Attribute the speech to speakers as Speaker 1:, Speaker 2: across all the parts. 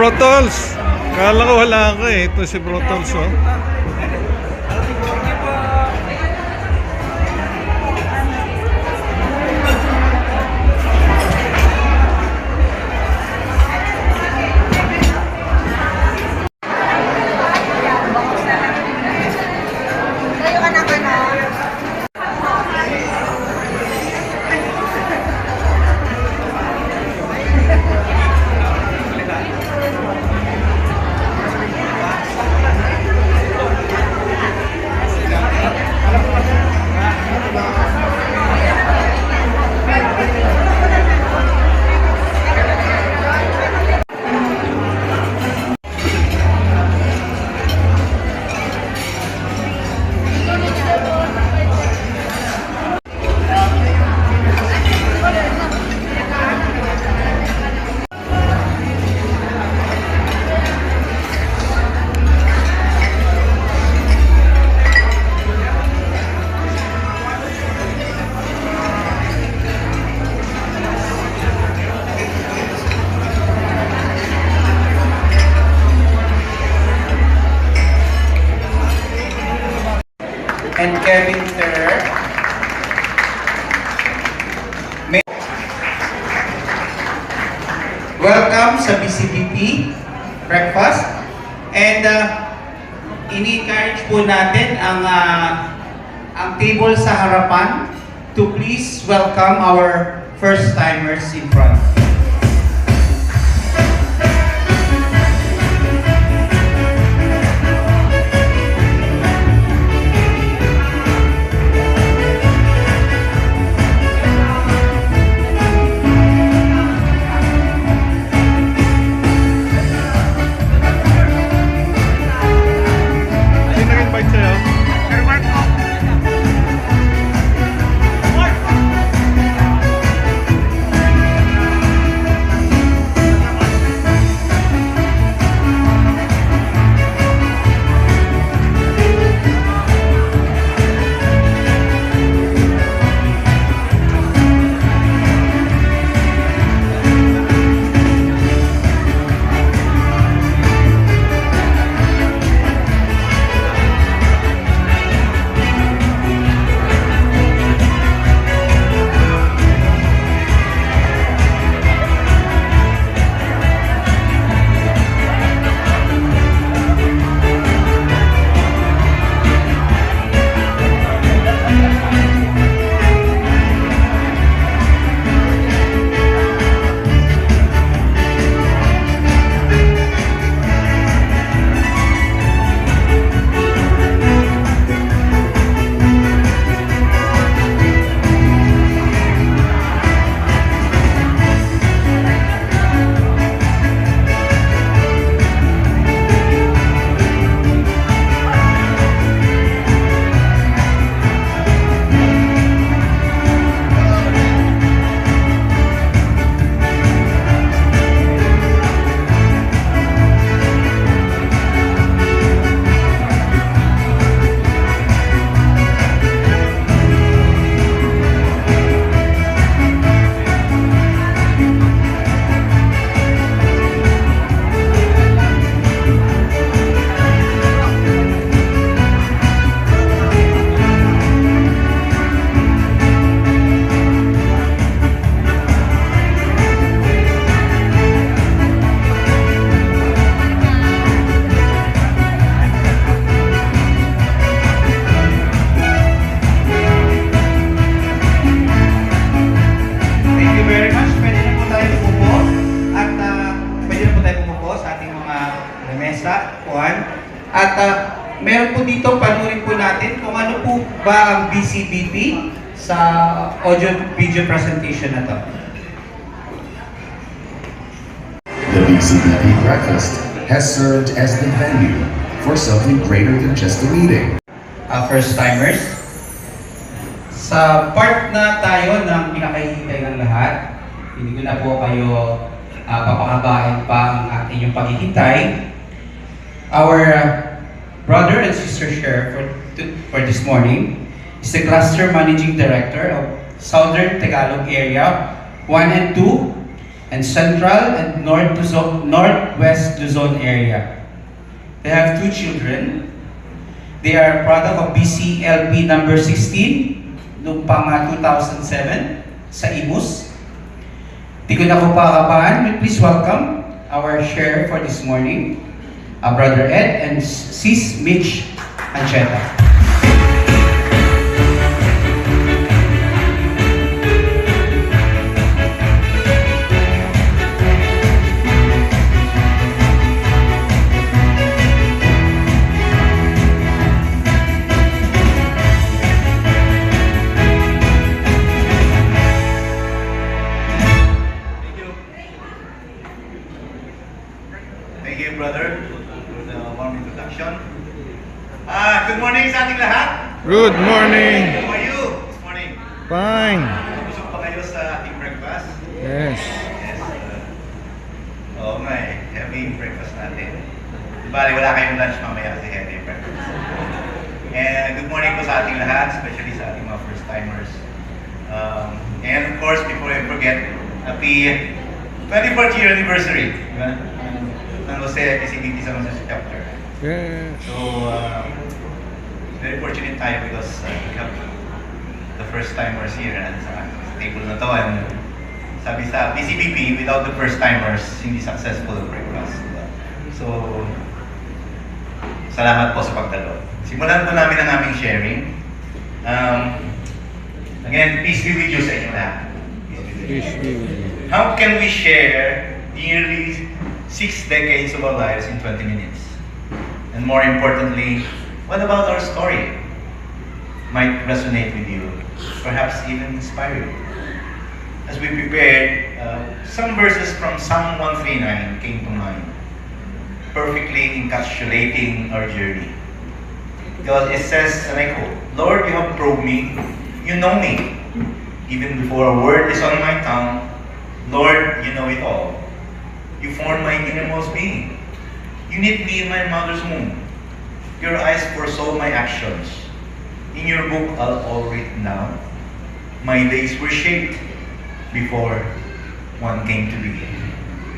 Speaker 1: Brotols! Kala ko wala ka eh. Ito si Brotols, oh.
Speaker 2: And Kevin Ferrer. Welcome sa BCBP breakfast. And ini-encourage po natin ang table sa harapan to please welcome our first-timers in front. At meron po dito, panurin po natin kung ano po ba ang BCBP sa audio-video presentation na to.
Speaker 3: The BCBP breakfast has served as the venue for something greater than just a meeting.
Speaker 2: First-timers, sa part na tayo ng pinakahihintay ng lahat, hindi ko na po kayo papakabahin pa ang ating yung paghihintay. Our brother and sister share for this morning is the Cluster Managing Director of Southern Tagalog Area 1 and 2 and Central and Northwest Luzon area. They have 2 children. They are product of BCLP number 16 noong pang 2007 sa Imus. Di ko na ko pakakabahan, please welcome our share for this morning, Brother Ed and Sis Mitch Ancheta.
Speaker 4: Thank you, brother, for the warm introduction. Good morning sa ating lahat.
Speaker 1: Good morning.
Speaker 4: How are you this morning?
Speaker 1: Fine.
Speaker 4: Busog pa kayo sa ating breakfast?
Speaker 1: Yes.
Speaker 4: Yes. Oo nga eh, heavy breakfast natin. Di ba, wala kayong lunch mamaya kasi heavy breakfast. And good morning po sa ating lahat, especially sa ating mga first-timers. And of course, before I forget, happy 24th year anniversary. Di ba? Ng Jose PCBT sa Jose chapter.
Speaker 1: Yes.
Speaker 4: So, very fortunate tayo because we have the first timers here sa table na to, and sabi sa PCBP, without the first timers, hindi successful ang breakfast. So, salamat po sa pagdalo. Simulan po namin ang aming sharing. Again, peace be with you sa inyo lahat.
Speaker 1: Peace be with you.
Speaker 4: How can we share nearly 6 decades of our lives in 20 minutes? And more importantly, what about our story? Might resonate with you, perhaps even inspire you. As we prepared, some verses from Psalm 139 came to mind, perfectly encapsulating our journey. Because it says, and I quote, "Lord, you have probed me, you know me. Even before a word is on my tongue, Lord, you know it all. You formed my innermost being. You knit me in my mother's womb. Your eyes foresaw my actions. In your book all written down. My days were shaped before one came to be."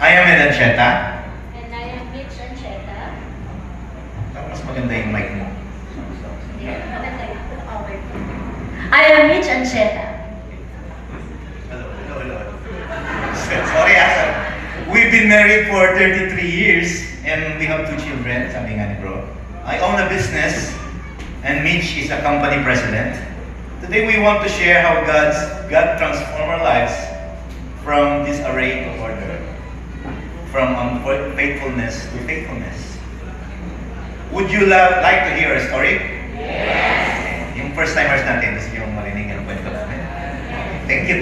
Speaker 4: I am Ed Ancheta.
Speaker 5: And I am Mitch Ancheta.
Speaker 4: Mas maganda yung mic mo.
Speaker 5: I am Mitch Ancheta.
Speaker 4: Hello. Sorry, Asa. We've been married for 33 years and we have 2 children, sabi nga ni bro. I own a business and Mitch is a company president. Today we want to share how God transformed our lives from disarray to order, from unfaithfulness to faithfulness. Would you like to hear a story? Yes! Yung first timers natin, gusto nyo marinig ang kwento namin. Thank you.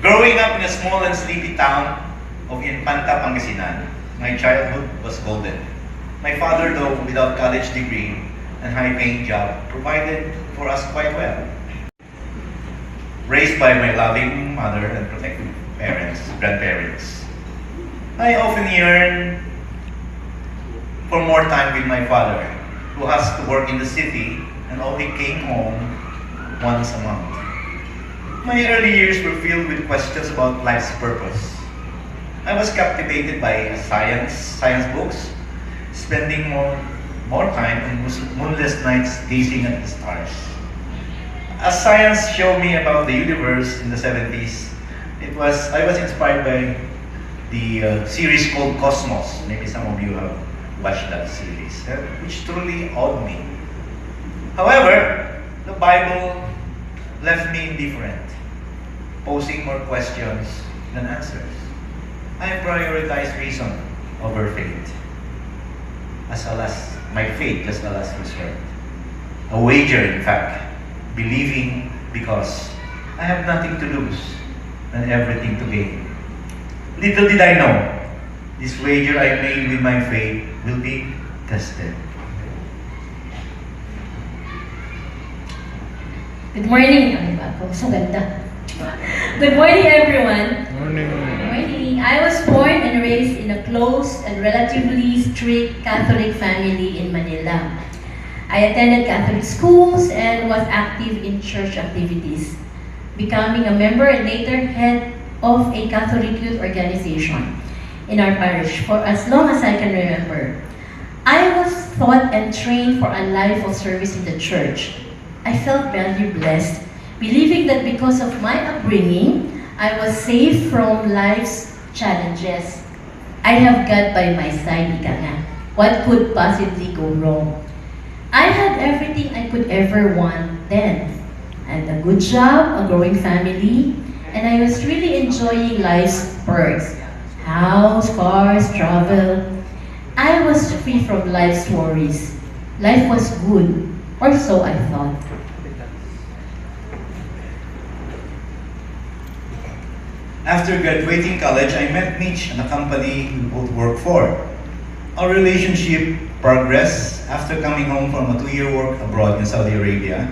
Speaker 4: Growing up in a small and sleepy town of Infanta, Pangasinan, my childhood was golden. My father, though without college degree and high-paying job, provided for us quite well. Raised by my loving mother and protective grandparents, I often yearn for more time with my father, who has to work in the city and only came home once a month. My early years were filled with questions about life's purpose. I was captivated by science books, spending more time in moonless nights gazing at the stars. As science showed me about the universe in the 70s, I was inspired by the series called Cosmos. Maybe some of you have watched that series, which truly awed me. However, the Bible left me indifferent, posing more questions than answers. I prioritized reason over faith. My faith as a last resort. A wager, in fact, believing because I have nothing to lose and everything to gain. Little did I know, this wager I made with my faith will be tested.
Speaker 5: Good morning. Ano ba ako? So ganda. Good morning, everyone.
Speaker 1: Morning.
Speaker 5: Good morning. I was born and raised in a close and relatively strict Catholic family in Manila. I attended Catholic schools and was active in church activities, becoming a member and later head of a Catholic youth organization in our parish for as long as I can remember. I was taught and trained for a life of service in the church. I felt very blessed, believing that because of my upbringing, I was safe from life's challenges. I have God by my side, ika nga. What could possibly go wrong? I had everything I could ever want then. I had a good job, a growing family, and I was really enjoying life's perks. House, cars, travel. I was free from life's worries. Life was good, or so I thought.
Speaker 4: After graduating college, I met Mitch in a company we both worked for. Our relationship progressed after coming home from a 2-year work abroad in Saudi Arabia,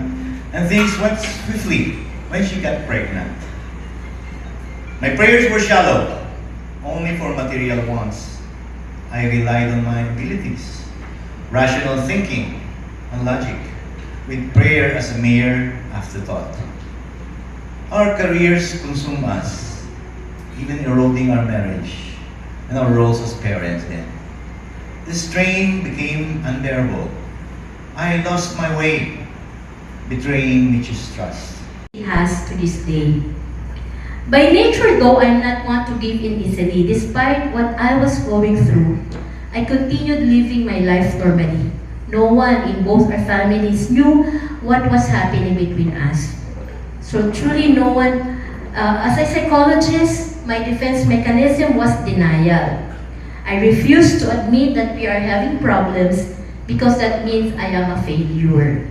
Speaker 4: and things went swiftly when she got pregnant. My prayers were shallow, only for material wants. I relied on my abilities, rational thinking, and logic, with prayer as a mere afterthought. Our careers consume us, even eroding our marriage and our roles as parents then. The strain became unbearable. I lost my way, betraying Mitch's trust.
Speaker 5: He has to this day. By nature though, I'm not one to give in easily. Despite what I was going through, I continued living my life normally. No one in both our families knew what was happening between us. So truly no one, as a psychologist, my defense mechanism was denial. I refused to admit that we are having problems because that means I am a failure.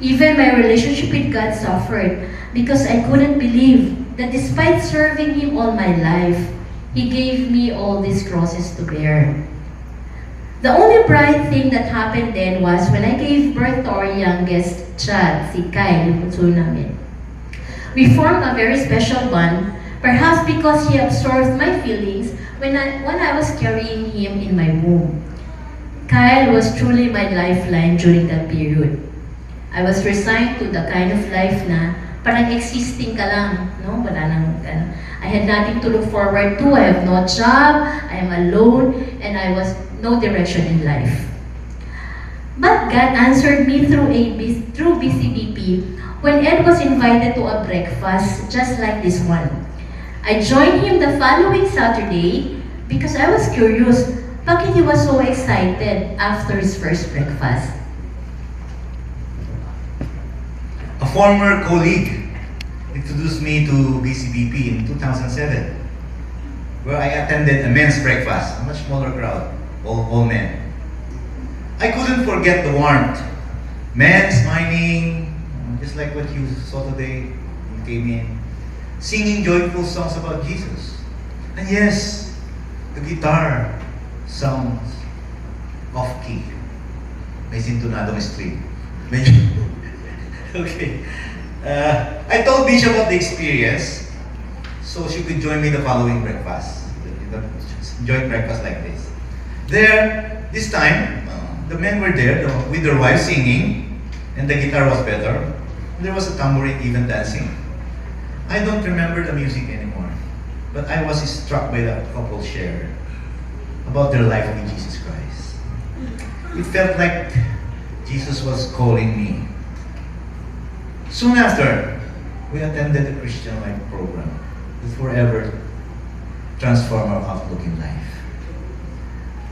Speaker 5: Even my relationship with God suffered because I couldn't believe that despite serving Him all my life, He gave me all these crosses to bear. The only bright thing that happened then was when I gave birth to our youngest child, si Kyle, yung bunso namin. We formed a very special bond, perhaps because he absorbed my feelings when I was carrying him in my womb. Kyle was truly my lifeline during that period. I was resigned to the kind of life na parang existing ka lang, no? Wala nang, I had nothing to look forward to. I have no job, I am alone, and I was no direction in life. But God answered me through BCBP when Ed was invited to a breakfast just like this one. I joined him the following Saturday because I was curious bakit he was so excited after his first breakfast.
Speaker 4: A former colleague introduced me to BCBP in 2007, where I attended a men's breakfast, a much smaller crowd, all men. I couldn't forget the warmth. Men smiling, just like what you saw today when you came in, singing joyful songs about Jesus. And yes, the guitar sounds off-key. May sintonadong string. Okay. I told Bishop about the experience, so she could join me the following breakfast. Joint breakfast like this. There, this time, the men were there with their wives singing, and the guitar was better. There was a tambourine even dancing. I don't remember the music anymore, but I was struck by the couple shared about their life with Jesus Christ. It felt like Jesus was calling me. Soon after, we attended a Christian life program that forever transformed our outlook in life.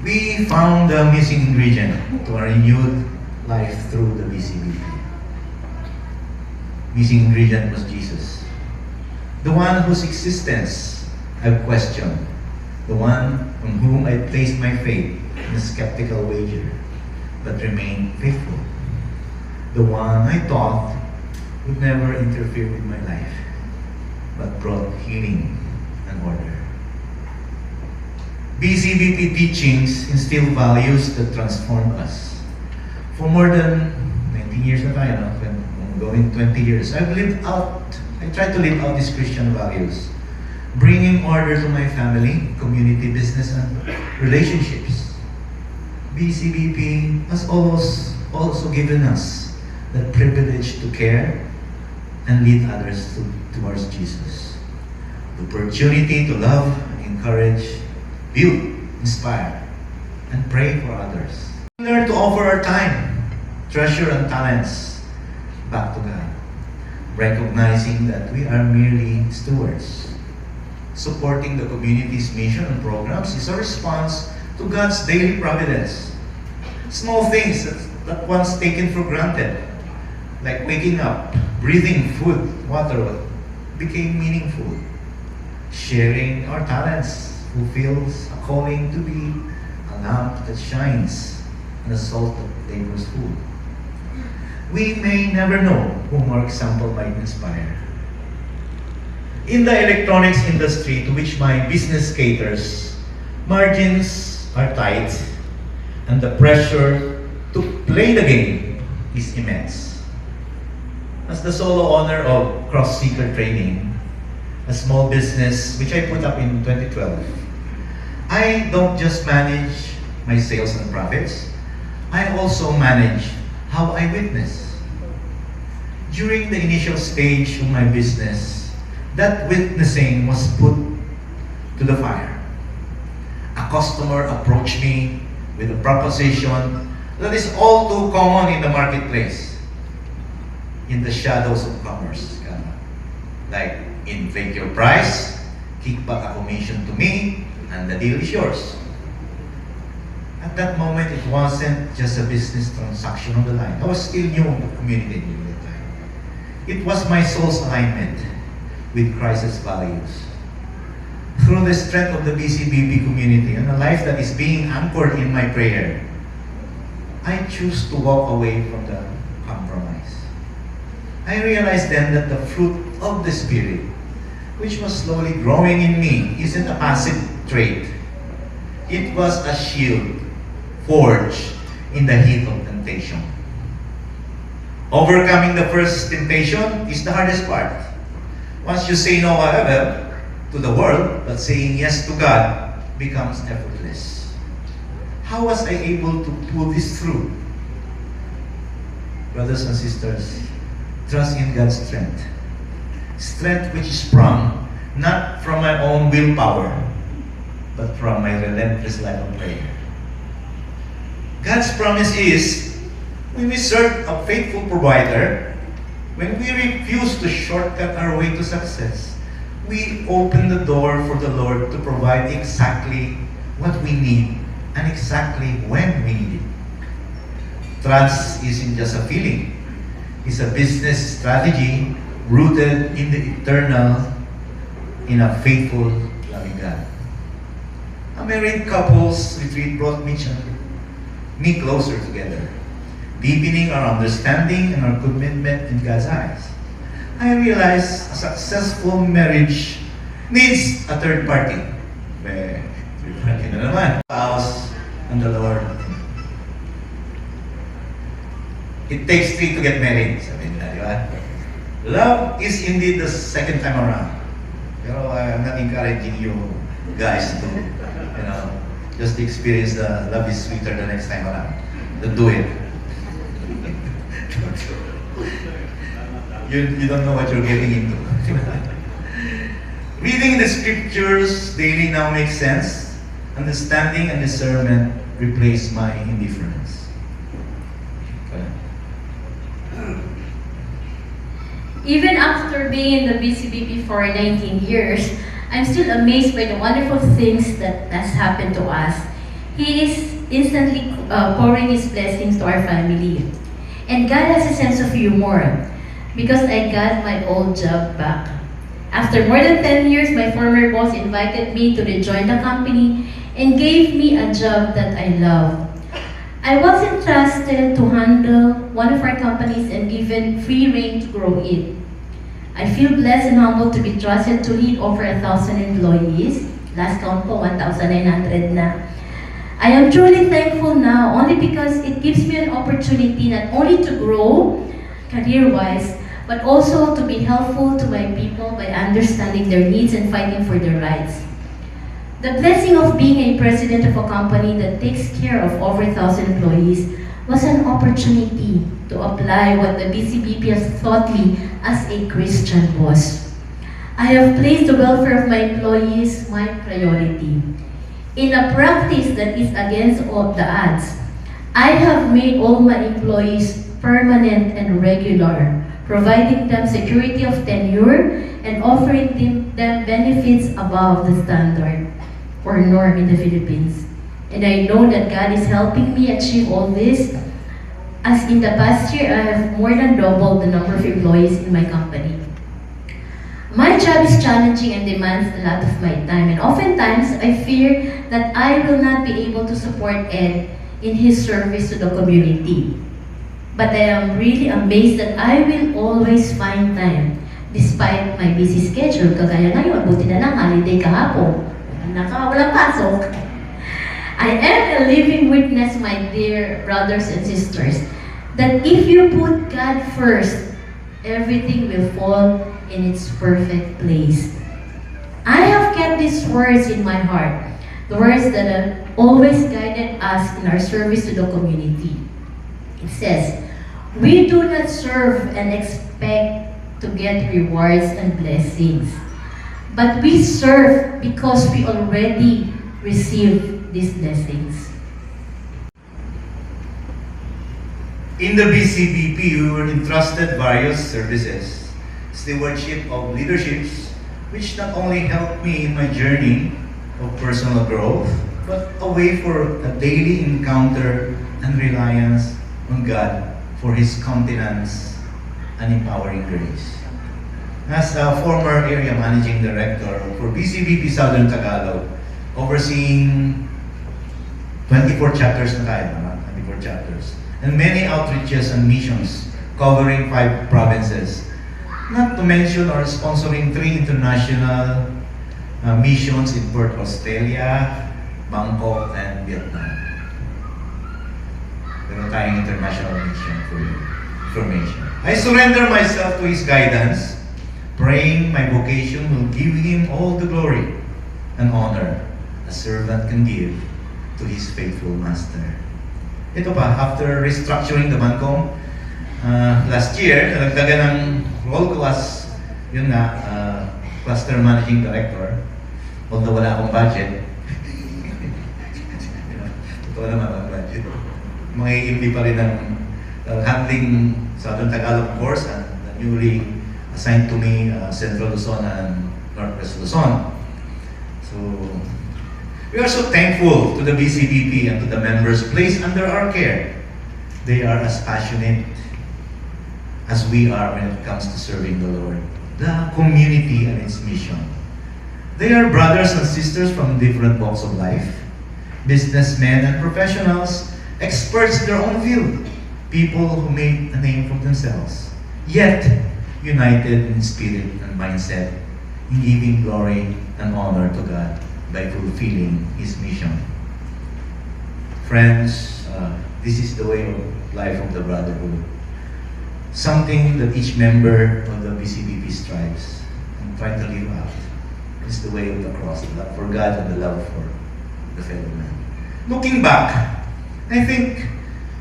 Speaker 4: We found the missing ingredient to our renewed life through the BCBP. Missing ingredient was Jesus, the one whose existence I've questioned, the one on whom I placed my faith in a skeptical wager, but remained faithful, the one I thought would never interfere with my life, but brought healing and order. BCBP teachings instill values that transform us. For more than 19 years na tayo, going 20 years, I tried to live out these Christian values, bringing order to my family, community, business, and relationships. BCBP has also given us the privilege to care and lead others towards Jesus. the opportunity to love, encourage, build, inspire, and pray for others. Learn to offer our time, treasure, and talents back to God, recognizing that we are merely stewards. Supporting the community's mission and programs is a response to God's daily providence. Small things that once taken for granted, like waking up, breathing food, water, became meaningful. Sharing our talents fulfills a calling to be a lamp that shines and a salt that flavors food. We may never know whom our example might inspire. In the electronics industry to which my business caters, margins are tight and the pressure to play the game is immense. As the solo owner of Cross Seeker Training, a small business which I put up in 2012, I don't just manage my sales and profits, I also manage how I witness. During the initial stage of my business, that witnessing was put to the fire. A customer approached me with a proposition that is all too common in the marketplace, in the shadows of commerce. Like, inflate your price, kick back a commission to me, and the deal is yours. At that moment, it wasn't just a business transaction on the line. I was still new in the community during that time. It was my soul's alignment with Christ's values. Through the strength of the BCBP community and a life that is being anchored in my prayer, I choose to walk away from the compromise. I realized then that the fruit of the Spirit, which was slowly growing in me, isn't a passive trait. It was a shield forged in the heat of temptation. Overcoming the first temptation is the hardest part. Once you say no, however, to the world, but saying yes to God becomes effortless. How was I able to pull this through? Brothers and sisters, trust in God's strength. Strength which is sprung not from my own willpower, but from my relentless life of prayer. God's promise is, when we serve a faithful provider, when we refuse to shortcut our way to success, we open the door for the Lord to provide exactly what we need and exactly when we need it. Trust isn't just a feeling. It's a business strategy rooted in the eternal, in a faithful, loving God. A married couple's retreat brought me closer together, deepening our understanding and our commitment in God's eyes. I realized a successful marriage needs a third party. Third party na naman. Spouse and the Lord. It takes three to get married. Sabi nila, di ba? Love is indeed the second time around. Pero I'm not encouraging you guys to, just experience the love is sweeter the next time around. Don't do it. You don't know what you're getting into. Reading the scriptures daily now makes sense. Understanding and discernment replace my indifference.
Speaker 5: Even after being in the BCBP for 19 years, I'm still amazed by the wonderful things that has happened to us. He is instantly pouring His blessings to our family. And God has a sense of humor because I got my old job back. After more than 10 years, my former boss invited me to rejoin the company and gave me a job that I love. I was entrusted to handle one of our companies and given free rein to grow it. I feel blessed and humbled to be trusted to lead over 1,000 employees. Last count po, 1,900 na. I am truly thankful now only because it gives me an opportunity not only to grow career-wise, but also to be helpful to my people by understanding their needs and fighting for their rights. The blessing of being a president of a company that takes care of over 1,000 employees was an opportunity to apply what the BCBP has taught me as a Christian boss. I have placed the welfare of my employees my priority. In a practice that is against all the odds, I have made all my employees permanent and regular, providing them security of tenure and offering them benefits above the standard or norm in the Philippines. And I know that God is helping me achieve all this, as in the past year, I have more than doubled the number of employees in my company. My job is challenging and demands a lot of my time, and oftentimes I fear that I will not be able to support Ed in his service to the community. But I am really amazed that I will always find time despite my busy schedule. Kagaya ngayon, buti na lang holiday kahapon. Walang pasok. I am a living witness, my dear brothers and sisters, that if you put God first, everything will fall in its perfect place. I have kept these words in my heart, the words that have always guided us in our service to the community. It says, we do not serve and expect to get rewards and blessings, but we serve because we already received these blessings.
Speaker 4: In the BCBP, we were entrusted various services, stewardship of leaderships, which not only helped me in my journey of personal growth, but a way for a daily encounter and reliance on God for His countenance and empowering grace. As a former area managing director for BCBP Southern Tagalog, overseeing 24 chapters na tayo, 24 chapters, and many outreaches and missions covering 5 provinces. Not to mention or sponsoring 3 international missions in Perth, Australia, Bangkok, and Vietnam. Meron tayong international mission for your information. I surrender myself to His guidance, praying my vocation will give Him all the glory and honor a servant can give to his faithful master. Ito pa, after restructuring the Bancom last year, nalagdagan ng role ko as, yun nga, cluster managing director, although wala akong budget. Totoo naman ang budget. Mga pa rin ng handling Southern Tagalog course and newly assigned to me Central Luzon and Northwest Luzon. So, we are so thankful to the BCBP and to the members placed under our care. They are as passionate as we are when it comes to serving the Lord, the community and its mission. They are brothers and sisters from different walks of life, businessmen and professionals, experts in their own field, people who made a name for themselves, yet united in spirit and mindset in giving glory and honor to God by fulfilling His mission. Friends, this is the way of life of the brotherhood. Something that each member of the BCBP strives and try to live out. It's the way of the cross, the love for God and the love for the fellow man. Looking back, I think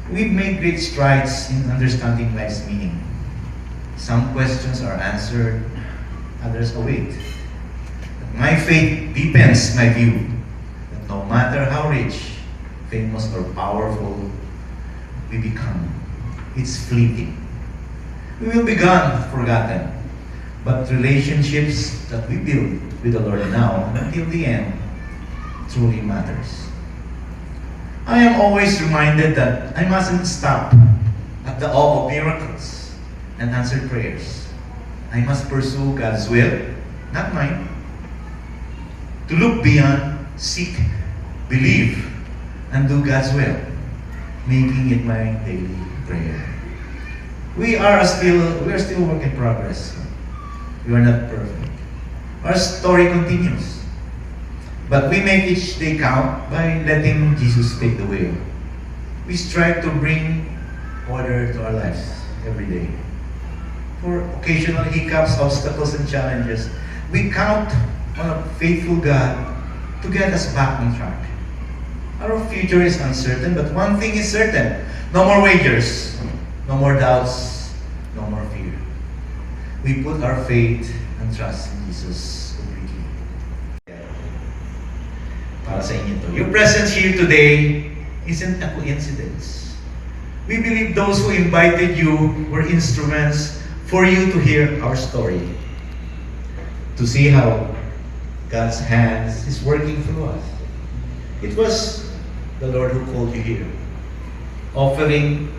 Speaker 4: we've made great strides in understanding life's meaning. Some questions are answered, others await. My faith deepens my view that no matter how rich, famous, or powerful we become, it's fleeting. We will be gone, forgotten. But relationships that we build with the Lord now until the end truly matters. I am always reminded that I mustn't stop at the awe of miracles and answered prayers. I must pursue God's will, not mine. To look beyond, seek, believe, and do God's will, making it my daily prayer. We are still work in progress. We are not perfect. Our story continues. But we make each day count by letting Jesus take the wheel. We strive to bring order to our lives every day. For occasional hiccups, obstacles, and challenges, we count on a faithful God to get us back on track. Our future is uncertain, but one thing is certain: no more wagers, no more doubts, no more fear. we put our faith and trust in Jesus completely. Para sa inyo to. Your presence here today isn't a coincidence. We believe those who invited you were instruments for you to hear our story, to see how God's hands is working through us. It was the Lord who called you here, offering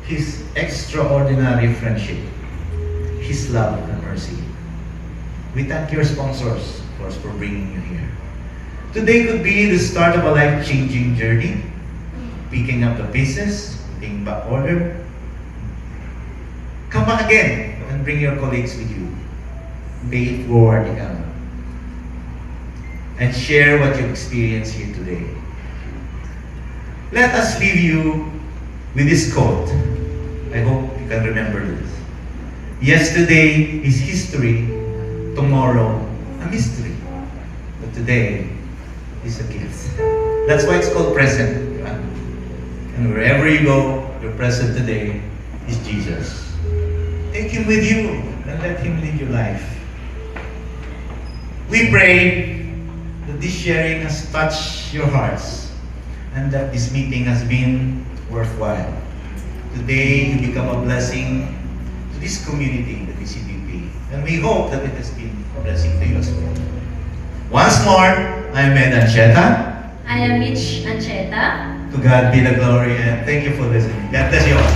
Speaker 4: His extraordinary friendship, His love and mercy. We thank your sponsors, of course, for bringing you here. Today could be the start of a life-changing journey, picking up the pieces, putting back order. Come back again and bring your colleagues with you. Pay it forward, and share what you experienced here today. Let us leave you with this quote. I hope you can remember this. Yesterday is history, tomorrow a mystery, but today is a gift. That's why it's called present. And wherever you go, your present today is Jesus. Take Him with you and let Him lead your life. We pray that this sharing has touched your hearts and that this meeting has been worthwhile. Today, you become a blessing to this community, the DCBP. And we hope that it has been a blessing to you as well. Once more, I am Ed Ancheta.
Speaker 5: I am Mitch Ancheta.
Speaker 4: To God be the glory, and thank you for listening. God bless you all.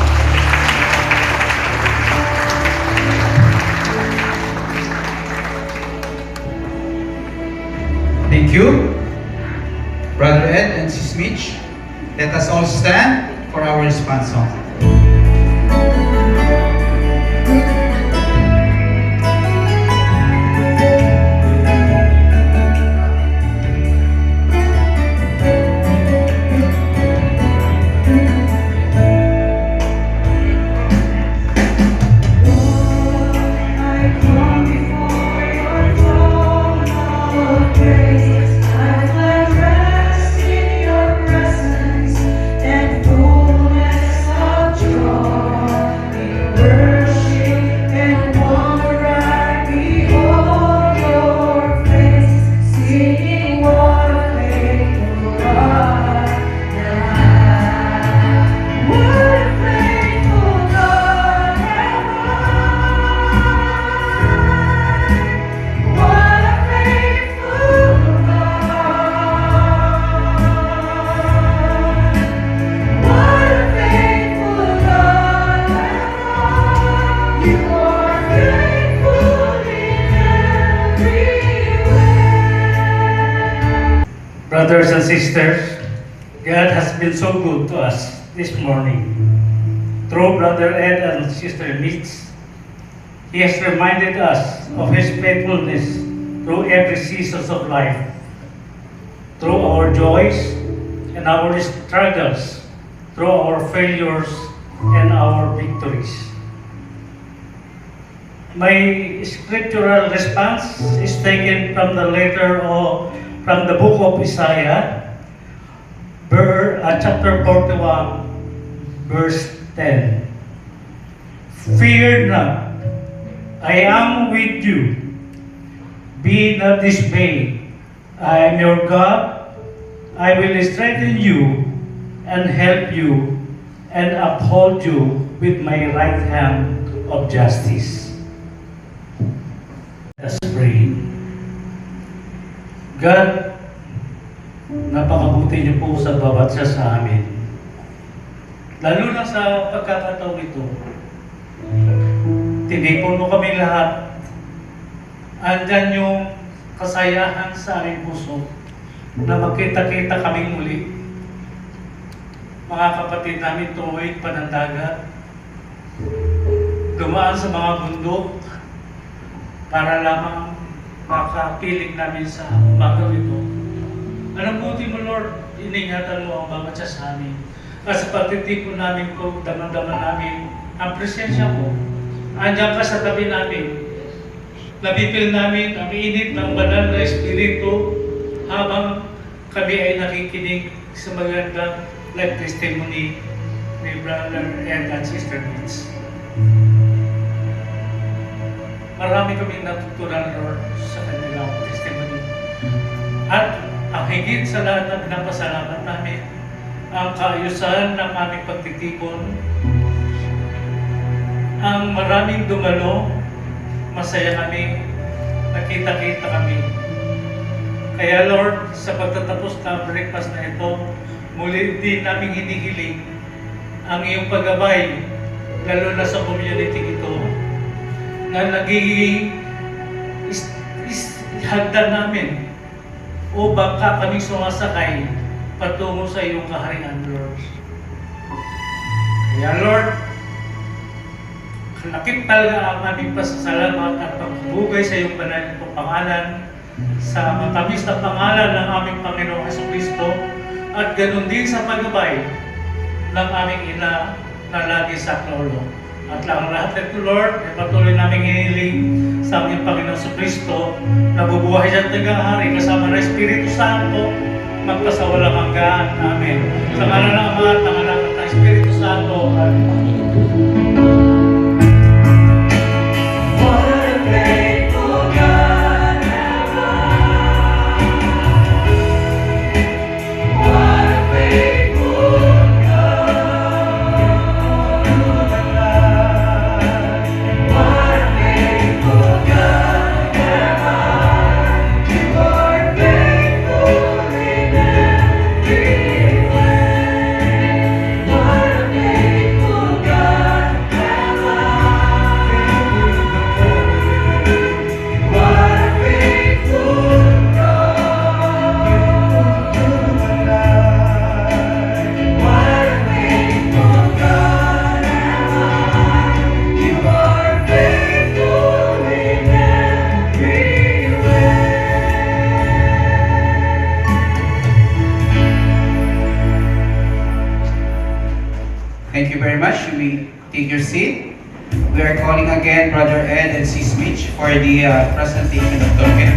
Speaker 2: Thank you, Brother Ed and Sis Mitch. Let us all stand for our response song.
Speaker 6: Brothers and sisters, God has been so good to us this morning. Through Brother Ed and Sister Mitch, He has reminded us of His faithfulness through every season of life, through our joys and our struggles, through our failures and our victories. My scriptural response is taken from the from the book of Isaiah, chapter 41, verse 10. Fear not, I am with you. Be not dismayed. I am your God. I will strengthen you and help you and uphold you with my right hand of justice. Let us pray. God, napakabuti niyo po sa bawat isa sa amin. Lalo na sa pagkakataon ito, tinipon mo kami lahat. Andyan yung kasayahan sa aming puso na magkita-kita kaming muli. Mga kapatid namin tuwid pa ng dagat, dumaan sa mga bundok para lamang makapiling namin sa umaga ito. Anong buti mo, Lord, iningatan mo ang bawat isa sa amin. At sa pagtitipon namin ko, damang-daman namin ang presensya mo. Andiyan ka sa tabi namin. Nabipil namin ang init ng banal na Espiritu habang kami ay nakikinig sa magandang life testimony ni Brother Ed and Sister Mitch. marami kaming natutunan, Lord, sa kanilang testimony. At ang higit sa lahat na pinapasalamat namin, ang kaayusan ng aming pagtitipon, ang maraming dumalo, masaya kami, nakita-kita kami. Kaya Lord, sa pagtatapos ng breakfast na ito, muli din namin hinihiling ang iyong paggabay, lalo na sa community ito, na nagiging hagdan namin o baka kami sumasakay patungo sa iyong kaharian, Lord. Kaya Lord, nakit talaga ang aming pasasalamat at pagbugay sa iyong banal na pangalan, sa matamis na pangalan ng aming Panginoong Jesucristo, at ganun din sa paggabay ng aming ina na lagi sa lolo. At lang lahat ito, Lord, ay patuloy naming hinihiling sa aming Panginoong Jesucristo na bubuhay siya at nag-ahari kasama ng Espiritu Santo magpasawalang hanggan. Amen. Sa ngalan ng Ama at ng Anak at ng Espiritu Santo. Amen.
Speaker 2: Thank you very much. You may take your seat. We are calling again Brother Ed and Sis Mitch for the presentation of token.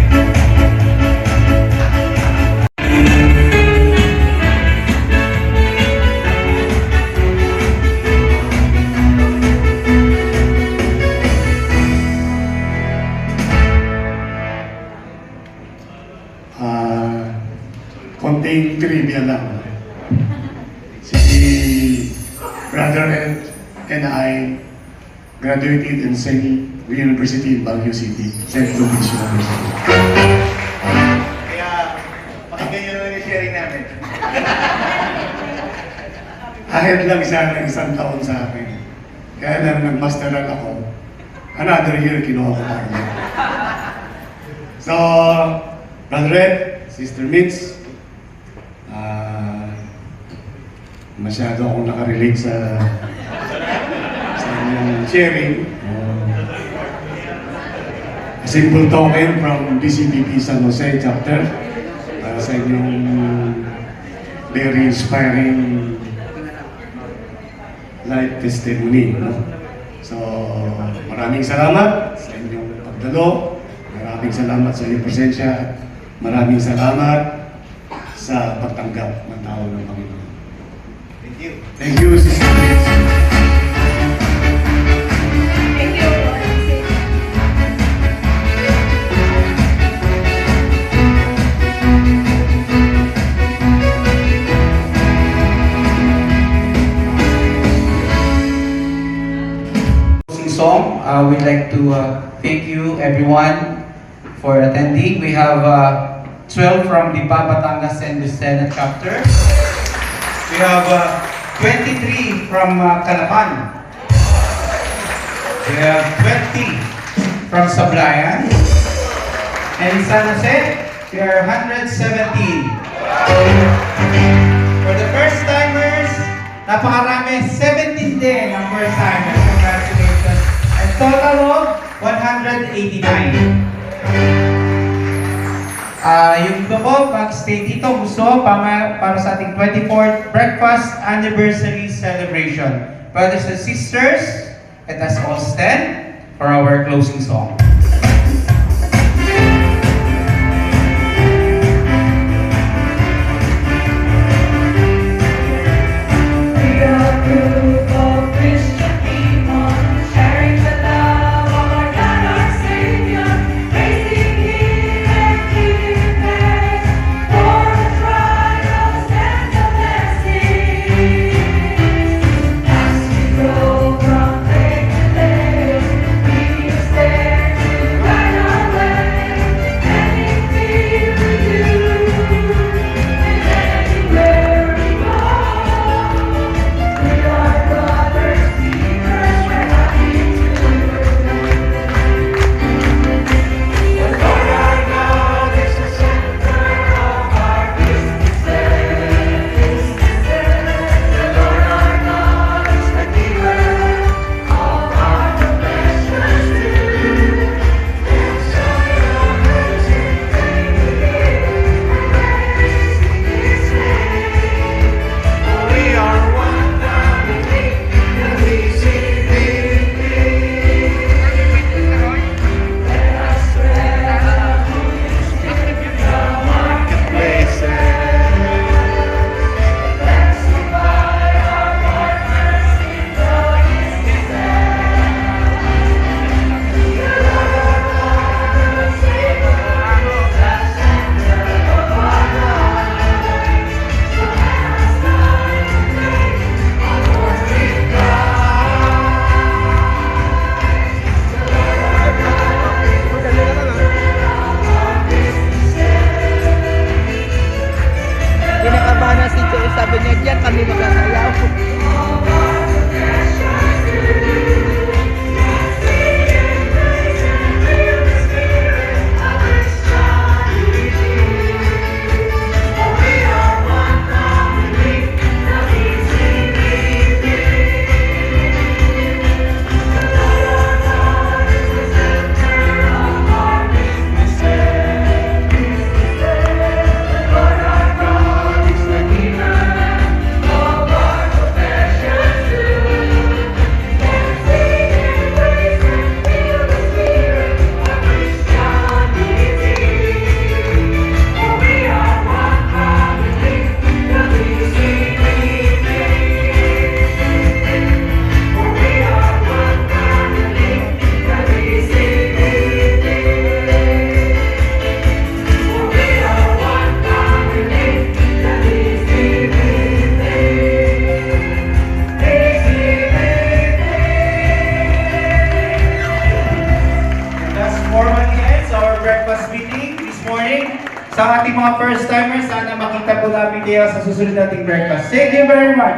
Speaker 7: Konting trivia lang. Si Brother Ed and I graduated in St. University in Baguio City, St. Louis University.
Speaker 4: Kaya, pakinggan nyo naman yung sharing namin.
Speaker 7: Ahead lang siya ng isang taon sa akin. Kaya lang nag-masteral ako. Another year kinuha ko pa rin. So, Brother Ed, Sister Mitz, masyado akong nakarelate sa inyong sharing. A simple token from DCPP San Jose chapter para sa inyong very inspiring life testimony. No? So, maraming salamat sa inyong pagdalo. Maraming salamat sa inyong presensya. Maraming salamat sa pagtanggap ng tao ng Panginoon.
Speaker 4: Thank you.
Speaker 7: Thank you, Sister Mitz.
Speaker 8: Thank you, Lord.
Speaker 2: Closing song, we'd like to thank you everyone for attending. We have 12 from the Batangas and Lucena chapter. We have 23 from Calapan. We have 20 from Sablayan. And in San Jose, we are 117. For the first timers, napakarami, 17 din ang first timers. Congratulations. And total of 189. Yung iba po, mag-stay dito, gusto para sa ating 24th breakfast anniversary celebration. Brothers and sisters, let us all stand for our closing song.
Speaker 8: Christian people, sharing the love of our God, our Savior.
Speaker 2: Sa ating mga first-timers, sana makita po namin kayo sa susunod nating breakfast. Thank you very much!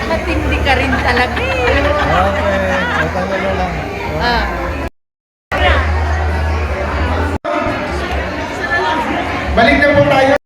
Speaker 8: Matindi ka rin talaga eh.
Speaker 1: Okay, matanggal lang.
Speaker 2: Balik na po tayo